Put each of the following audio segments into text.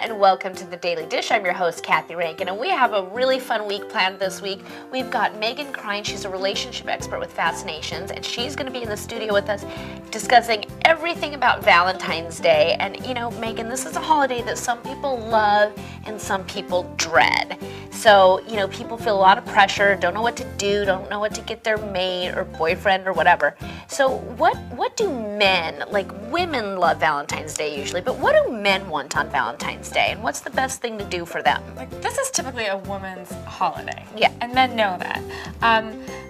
and welcome to The Daily Dish. I'm your host, Kathy Rankin, and we have a really fun week planned this week. We've got Meghan Krein. She's a relationship expert with Fascinations, and she's going to be in the studio with us discussing everything about Valentine's Day. And, you know, Meghan, this is a holiday that some people love and some people dread. So, you know, people feel a lot of pressure, don't know what to do, don't know what to get their mate or boyfriend or whatever. So what do men, like women love Valentine's Day usually, but what do men want on Valentine's Day, and what's the best thing to do for them? Like, this is typically a woman's holiday. Yeah. And men know that.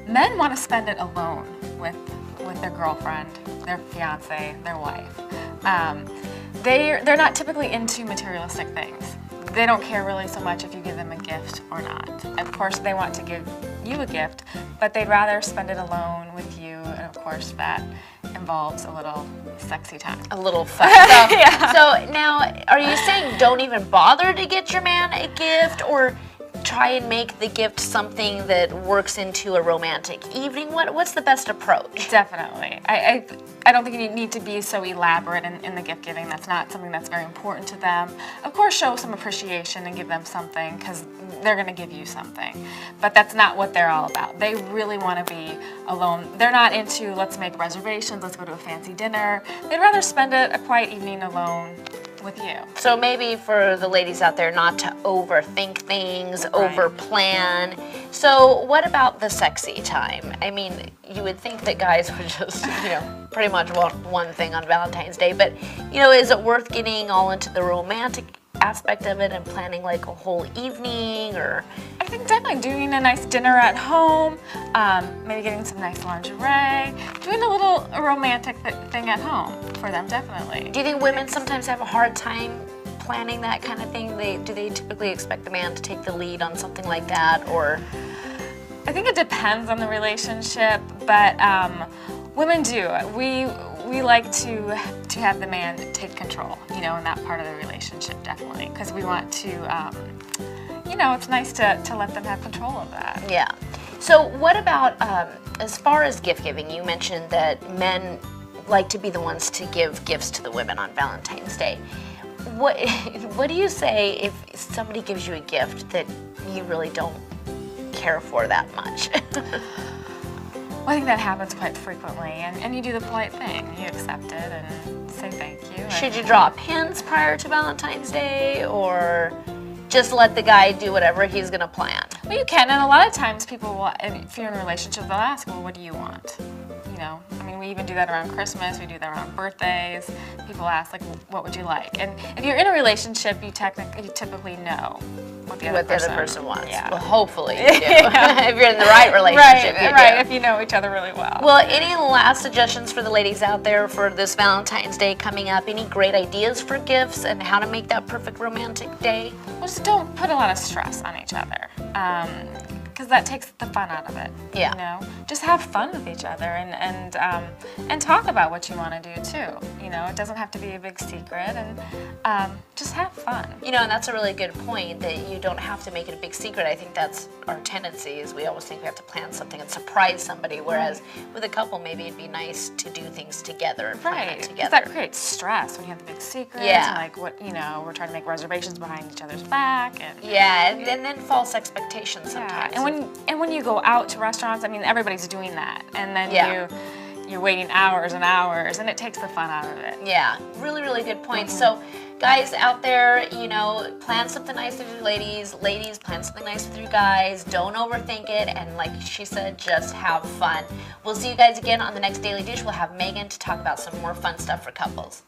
Men want to spend it alone with their girlfriend, their fiance, their wife. They're not typically into materialistic things. They don't care really so much if you give them a gift or not. Of course, they want to give you a gift, but they'd rather spend it alone with you, and of course that involves a little sexy time. A little fun. So, yeah. So now, are you saying don't even bother to get your man a gift, or try and make the gift something that works into a romantic evening? What's the best approach? Definitely. I don't think you need to be so elaborate in the gift giving. That's not something that's very important to them. Of course, show some appreciation and give them something, because they're going to give you something. But that's not what they're all about. They really want to be alone. They're not into, let's make reservations, let's go to a fancy dinner. They'd rather spend a quiet evening alone with you. So maybe for the ladies out there, not to overthink things, over plan. So what about the sexy time? I mean, you would think that guys would just, you know, pretty much want one thing on Valentine's Day, but, you know, is it worth getting all into the romantic aspect of it and planning like a whole evening? Or I think definitely doing a nice dinner at home, maybe getting some nice lingerie, doing a little romantic thing at home for them, definitely. Do you think women sometimes have a hard time planning that kind of thing? Do they typically expect the man to take the lead on something like that, or? I think it depends on the relationship, but women do. We like to have the man take control, you know, in that part of the relationship, definitely, because we want to, you know, it's nice to let them have control of that. Yeah. So what about, as far as gift giving, you mentioned that men like to be the ones to give gifts to the women on Valentine's Day. What do you say if somebody gives you a gift that you really don't care for that much? Well, I think that happens quite frequently, and you do the polite thing. You accept it and say thank you. Should you drop hints prior to Valentine's Day, or just let the guy do whatever he's going to plan? Well, you can, and a lot of times people will, if you're in a relationship, they'll ask, well, what do you want? You know, I mean, we even do that around Christmas, we do that around birthdays. People ask, like, what would you like? And if you're in a relationship, you typically know what the other person wants. Yeah. Well, hopefully you do. If you're in the right relationship, right, if you know each other really well. Well, any last suggestions for the ladies out there for this Valentine's Day coming up? Any great ideas for gifts and how to make that perfect romantic day? Well, just don't put a lot of stress on each other, because that takes the fun out of it. Yeah. You know, just have fun with each other and talk about what you want to do too. You know, it doesn't have to be a big secret, and just have fun. You know, and that's a really good point, that you don't have to make it a big secret. I think that's our tendency, is we always think we have to plan something and surprise somebody, whereas with a couple, maybe it'd be nice to do things together and plan it together. That creates stress when you have the big secrets. Yeah. And like, what, you know, we're trying to make reservations behind each other's back. And yeah, and then false expectations sometimes. Yeah. And when you go out to restaurants, I mean, everybody's doing that, and then you're waiting hours and hours, and it takes the fun out of it. Yeah, really, really good point. So, guys out there, you know, plan something nice with your ladies. Ladies, plan something nice with your guys. Don't overthink it, and like she said, just have fun. We'll see you guys again on the next Daily Dish. We'll have Meghan to talk about some more fun stuff for couples.